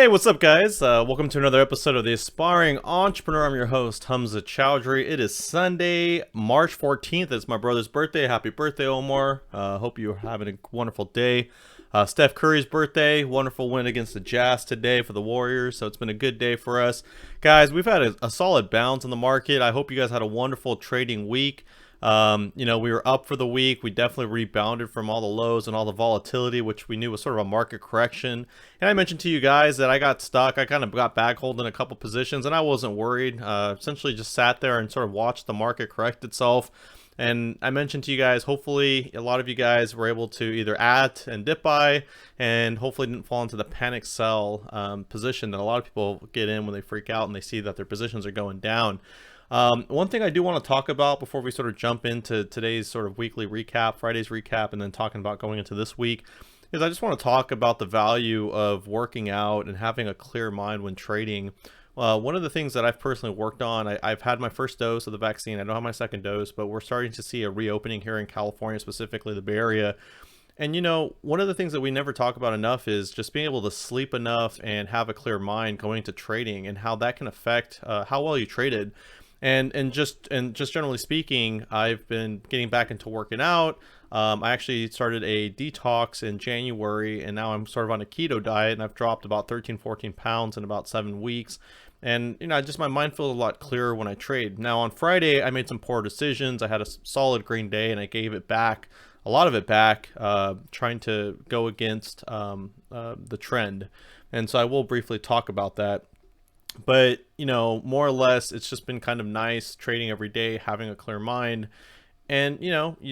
Hey, what's up, guys? Welcome to another episode of The Aspiring Entrepreneur. I'm your host, Hamza Chowdhury. It is Sunday, March 14th. It's my brother's birthday. Happy birthday, Omar. Hope you're having a wonderful day. Steph Curry's birthday. Wonderful win against the Jazz today for the Warriors. So it's been a good day for us. Guys, we've had a solid bounce in the market. I hope you guys had a wonderful trading week. We were up for the week. We definitely rebounded from all the lows and all the volatility, which we knew was sort of a market correction. And I mentioned to you guys that I got stuck. I kind of got back holding a couple positions, and I wasn't worried. Essentially just sat there and sort of watched the market correct itself. And I mentioned to you guys, hopefully a lot of you guys were able to either add and dip buy, and hopefully didn't fall into the panic sell position that a lot of people get in when they freak out and they see that their positions are going down. One thing I do want to talk about before we sort of jump into today's sort of weekly recap, Friday's recap, and then talking about going into this week, is I just want to talk about the value of working out and having a clear mind when trading. One of the things that I've personally worked on, I've had my first dose of the vaccine. I don't have my second dose, but we're starting to see a reopening here in California, specifically the Bay Area. And, one of the things that we never talk about enough is just being able to sleep enough and have a clear mind going to trading, and how that can affect how well you traded. And just generally speaking, I've been getting back into working out. I actually started a detox in January, and now I'm sort of on a keto diet, and I've dropped about 13-14 pounds in about 7 weeks. And, just my mind feels a lot clearer when I trade. Now on Friday, I made some poor decisions. I had a solid green day, and I gave it back, a lot of it back, trying to go against the trend. And so I will briefly talk about that. But, more or less, it's just been kind of nice trading every day, having a clear mind. And,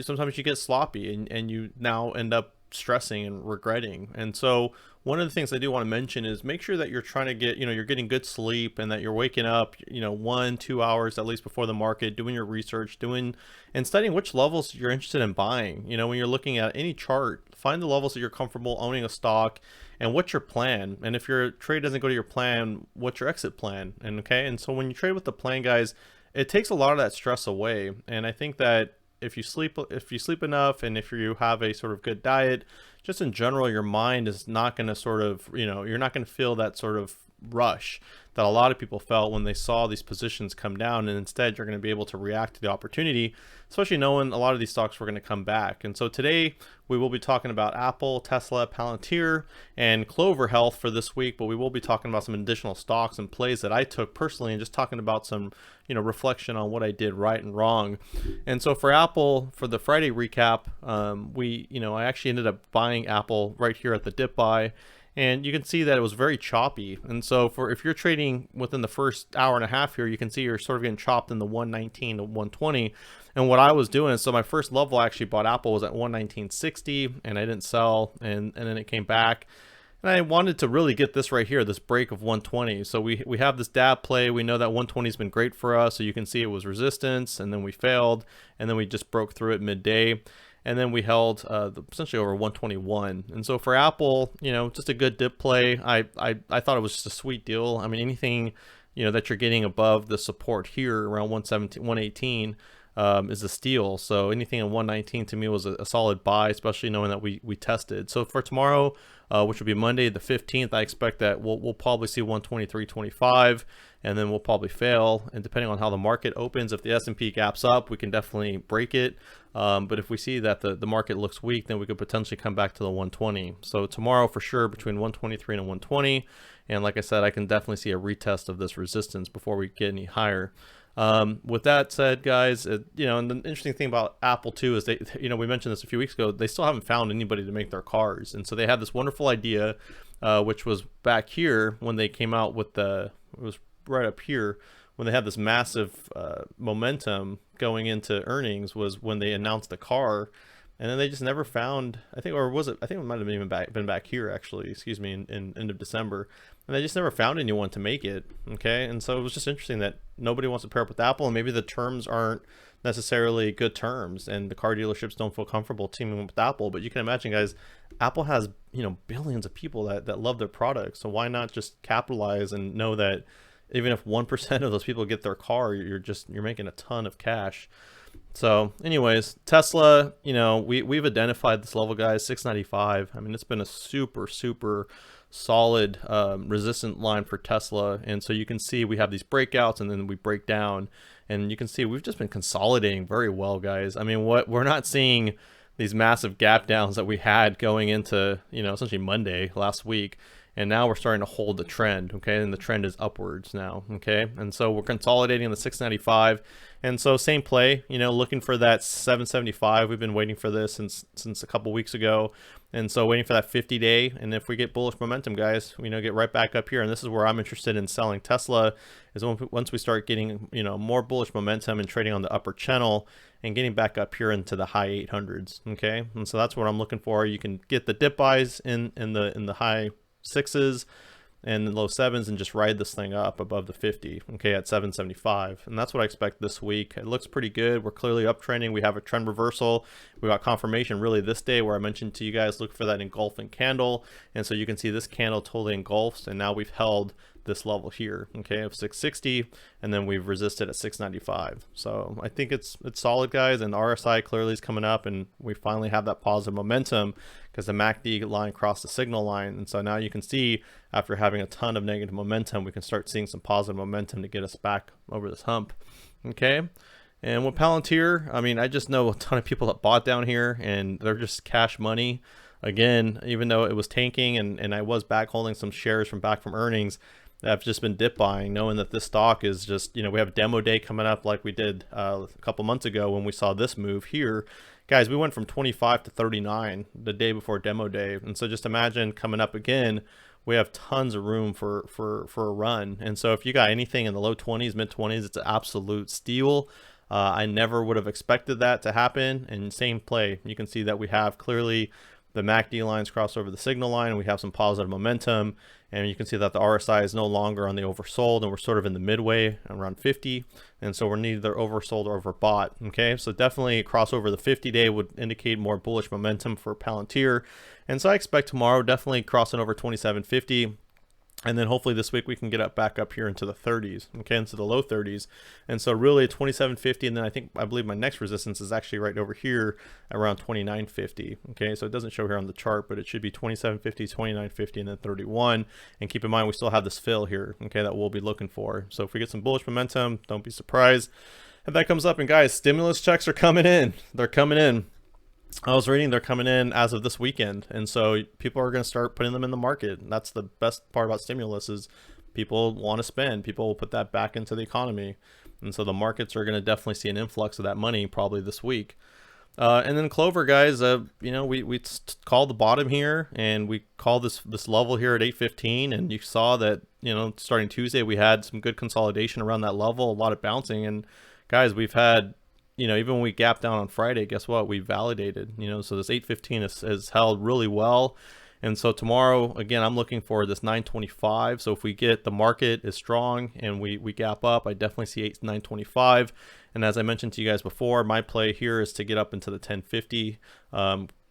sometimes you get sloppy and you now end up stressing and regretting. And so one of the things I do want to mention is make sure that you're trying to get, you're getting good sleep, and that you're waking up, 1-2 hours at least before the market, doing your research, and studying which levels you're interested in buying. When you're looking at any chart, find the levels that you're comfortable owning a stock, and what's your plan. And if your trade doesn't go to your plan, what's your exit plan? And so when you trade with the plan, guys, it takes a lot of that stress away. And I think that if you sleep enough, and if you have a sort of good diet, just in general, your mind is not going to sort of, you're not going to feel that sort of rush that a lot of people felt when they saw these positions come down. And instead, you're going to be able to react to the opportunity, especially knowing a lot of these stocks were going to come back. And so today we will be talking about Apple, Tesla, Palantir, and Clover Health for this week, but we will be talking about some additional stocks and plays that I took personally, and just talking about some, reflection on what I did right and wrong. And so for Apple, for the Friday recap, I actually ended up buying Apple right here at the dip buy. And you can see that it was very choppy. And so if you're trading within the first hour and a half here, you can see you're sort of getting chopped in the 119 to 120. And what I was doing, so my first level I actually bought Apple was at 119.60, and I didn't sell, and then it came back. And I wanted to really get this right here, this break of 120. So we have this dab play. We know that 120 has been great for us. So you can see it was resistance, and then we failed, and then we just broke through it midday. And then we held essentially over 121. And so for Apple, just a good dip play. I thought it was just a sweet deal. I mean, anything, that you're getting above the support here around 117, 118 is a steal. So anything in 119 to me was a solid buy, especially knowing that we tested. So for tomorrow, which will be Monday the 15th, I expect that we'll probably see 123.25, and then we'll probably fail. And depending on how the market opens, if the S&P gaps up, we can definitely break it. But if we see that the market looks weak, then we could potentially come back to the 120. So tomorrow for sure between 123 and 120. And like I said, I can definitely see a retest of this resistance before we get any higher. With that said, guys, and the interesting thing about Apple too is they, we mentioned this a few weeks ago, they still haven't found anybody to make their cars. And so they had this wonderful idea, which was back here when they came out with it was right up here when they had this massive momentum going into earnings, was when they announced the car. And then they just never found, I think it might have been back here actually, in end of December. And they just never found anyone to make it. Okay. And so it was just interesting that nobody wants to pair up with Apple, and maybe the terms aren't necessarily good terms, and the car dealerships don't feel comfortable teaming up with Apple. But you can imagine, guys, Apple has, billions of people that love their products. So why not just capitalize and know that even if 1% of those people get their car, you're making a ton of cash. So anyways, Tesla, we've identified this level, guys, 695. I mean, it's been a super solid resistant line for Tesla. And so you can see we have these breakouts and then we break down, and you can see we've just been consolidating very well, guys. I mean, what we're not seeing these massive gap downs that we had going into, essentially Monday last week. And now we're starting to hold the trend, okay? And the trend is upwards now, okay? And so we're consolidating the 695. And so same play, looking for that 775. We've been waiting for this since a couple weeks ago. And so waiting for that 50-day. And if we get bullish momentum, guys, get right back up here. And this is where I'm interested in selling Tesla, is once we start getting, more bullish momentum and trading on the upper channel and getting back up here into the high 800s, okay? And so that's what I'm looking for. You can get the dip buys in the high 6s and the low 7s and just ride this thing up above the 50, okay, at 775. And that's what I expect this week. It looks pretty good. We're clearly uptrending. We have a trend reversal. We got confirmation really this day where I mentioned to you guys, look for that engulfing candle. And so you can see this candle totally engulfs, and now we've held this level here, okay, of 660, and then we've resisted at 695. So I think it's solid, guys. And RSI clearly is coming up, and we finally have that positive momentum because the MACD line crossed the signal line. And so now you can see, after having a ton of negative momentum, we can start seeing some positive momentum to get us back over this hump, okay? And with Palantir, I mean, I just know a ton of people that bought down here, and they're just cash money. Again, even though it was tanking and I was back holding some shares from earnings, I've just been dip buying, knowing that this stock is just, we have demo day coming up like we did a couple months ago when we saw this move here. Guys, we went from 25 to 39 the day before demo day. And so just imagine coming up again, we have tons of room for a run. And so if you got anything in the low 20s, mid 20s, it's an absolute steal. I never would have expected that to happen. And same play, you can see that we have clearly the MACD lines cross over the signal line, and we have some positive momentum. And you can see that the RSI is no longer on the oversold, and we're sort of in the midway around 50. And so we're neither oversold or overbought. Okay, so definitely cross over the 50-day would indicate more bullish momentum for Palantir. And so I expect tomorrow definitely crossing over 2750. And then hopefully this week we can get up back up here into the 30s, okay, into the low 30s. And so really 2750, and then I believe my next resistance is actually right over here around 2950, okay? So it doesn't show here on the chart, but it should be 2750, 2950, and then 31. And keep in mind, we still have this fill here, okay, that we'll be looking for. So if we get some bullish momentum, don't be surprised if that comes up. And guys, stimulus checks are coming in. They're coming in. I was reading they're coming in as of this weekend, and so people are going to start putting them in the market. And that's the best part about stimulus, is people want to spend. People will put that back into the economy, and so the markets are going to definitely see an influx of that money probably this week. And then Clover, guys, we called the bottom here, and we called this level here at 815, and you saw that starting Tuesday we had some good consolidation around that level, a lot of bouncing, and guys, we've had. Even when we gapped down on Friday, guess what? We validated, so this 815 has held really well. And so tomorrow, again, I'm looking for this 925. So if we get the market is strong and we gap up, I definitely see 925. And as I mentioned to you guys before, my play here is to get up into the 1050.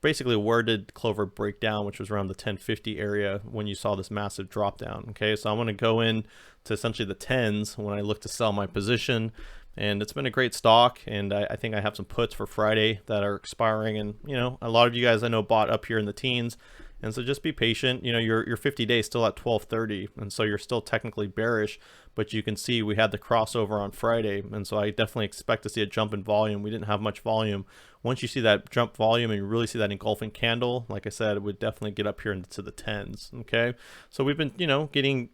Basically, where did Clover break down, which was around the 1050 area when you saw this massive drop down. Okay, so I'm going to go in to essentially the 10s when I look to sell my position. And it's been a great stock, and I think I have some puts for Friday that are expiring. And a lot of you guys I know bought up here in the teens, and so just be patient. Your 50 days still at 1230, and so you're still technically bearish, but you can see we had the crossover on Friday, and so I definitely expect to see a jump in volume. We didn't have much volume. Once you see that jump volume and you really see that engulfing candle, like I said, it would definitely get up here into the 10s. Okay, so we've been getting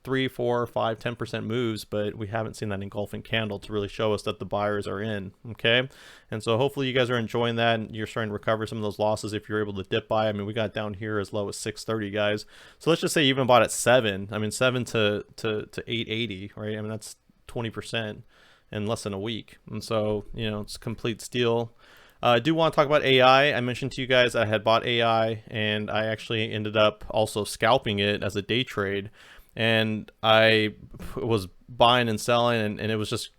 3, 4, 5, 10% moves, but we haven't seen that engulfing candle to really show us that the buyers are in. Okay, and so hopefully you guys are enjoying that, and you're starting to recover some of those losses if you're able to dip buy. I mean, we got down here as low as 630, guys. So let's just say you even bought at 7. I mean, 7 to 880, right? I mean, that's 20% in less than a week, and so it's a complete steal. I do want to talk about AI. I mentioned to you guys I had bought AI, and I actually ended up also scalping it as a day trade. And I was buying and selling, and it was just,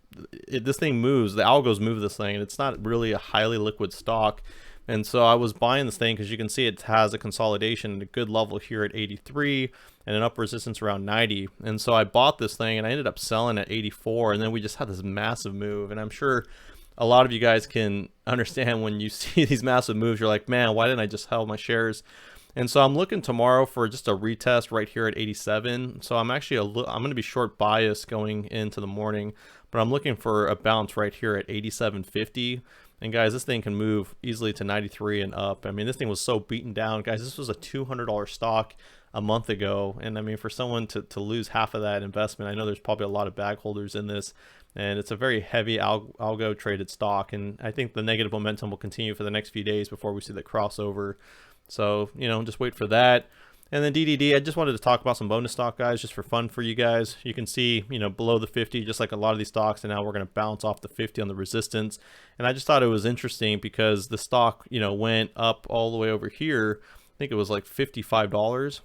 this thing moves, the algos move this thing, and it's not really a highly liquid stock. And so I was buying this thing because you can see it has a consolidation at a good level here at 83 and an upper resistance around 90. And so I bought this thing, and I ended up selling at 84, and then we just had this massive move. And I'm sure a lot of you guys can understand when you see these massive moves, you're like, man, why didn't I just sell my shares And so I'm looking tomorrow for just a retest right here at 87. So I'm actually I'm going to be short bias going into the morning, but I'm looking for a bounce right here at 87.50. And guys, this thing can move easily to 93 and up. I mean, this thing was so beaten down. Guys, this was a $200 stock a month ago. And I mean, for someone to lose half of that investment, I know there's probably a lot of bag holders in this. And it's a very heavy algo traded stock. And I think the negative momentum will continue for the next few days before we see the crossover. So, you know, just wait for that. And then DDD, I just wanted to talk about some bonus stock, guys, just for fun for you guys. You can see, you know, below the 50, just like a lot of these stocks, and now we're going to bounce off the 50 on the resistance. And I just thought it was interesting because the stock, you know, went up all the way over here. I think it was like $55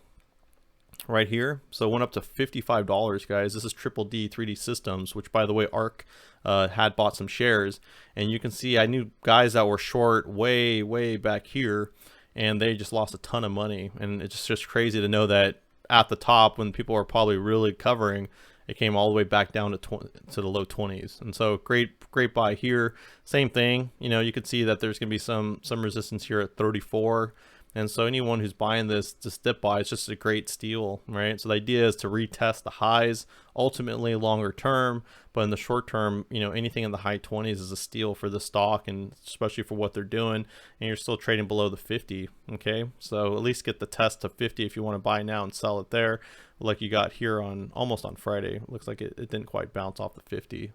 right here. So it went up to $55, guys. This is Triple D 3D Systems, which, by the way, ARK had bought some shares. And you can see I knew guys that were short way back here, and they just lost a ton of money. And it's just crazy to know that at the top, when people are probably really covering, it came all the way back down to the low 20s. And so great buy here. Same thing, you know, you could see that there's gonna be some resistance here at 34. And so anyone who's buying this dip buy, it's just a great steal, right? So the idea is to retest the highs, ultimately longer term, but in the short term, you know, anything in the high 20s is a steal for the stock, and especially for what they're doing, and you're still trading below the 50, okay? So at least get the test to 50 if you want to buy now and sell it there, like you got here on almost on Friday. Looks like it didn't quite bounce off the 50.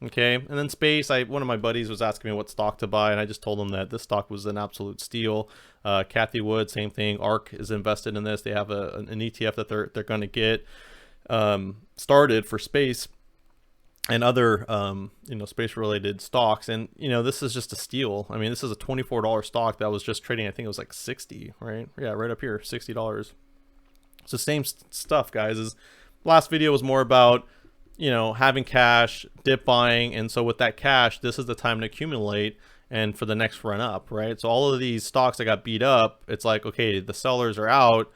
Okay, and then space, one of my buddies was asking me what stock to buy, and I just told him that this stock was an absolute steal. Kathy Wood, same thing. ARK is invested in this. They have an ETF that they're going to get started for space and other you know, space related stocks. And you know, this is just a steal. I mean, this is a $24 stock that was just trading, I think it was like 60, right? Yeah, right up here, $60. It's the same stuff, guys. As last video was more about, you know, having cash, dip buying, and so with that cash, this is the time to accumulate and for the next run up, right? So all of these stocks that got beat up, it's like, okay, the sellers are out,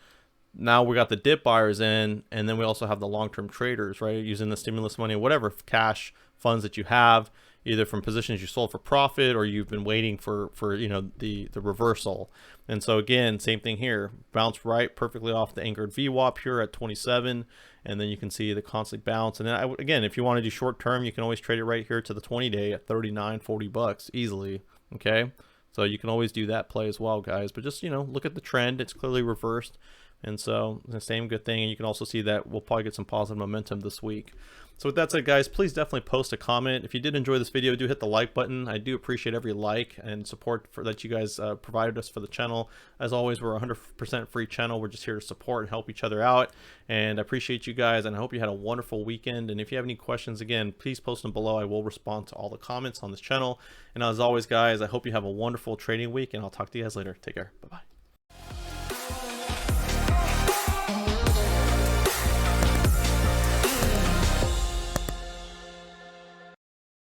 now we got the dip buyers in, and then we also have the long-term traders, right, using the stimulus money, whatever cash funds that you have, either from positions you sold for profit or you've been waiting for you know, the reversal. And so again, same thing here, bounce right perfectly off the anchored VWAP here at 27, and then you can see the constant bounce. And then again, if you want to do short term, you can always trade it right here to the 20-day at 39, 40 bucks easily. Okay, so you can always do that play as well, guys. But just, you know, look at the trend, it's clearly reversed. And so the same good thing, and you can also see that we'll probably get some positive momentum this week. So with that said, guys, please definitely post a comment. If you did enjoy this video, do hit the like button. I do appreciate every like and support that you guys provided us for the channel. As always, we're a 100% free channel. We're just here to support and help each other out. And I appreciate you guys, and I hope you had a wonderful weekend. And if you have any questions, again, please post them below. I will respond to all the comments on this channel. And as always, guys, I hope you have a wonderful trading week, and I'll talk to you guys later. Take care. Bye-bye.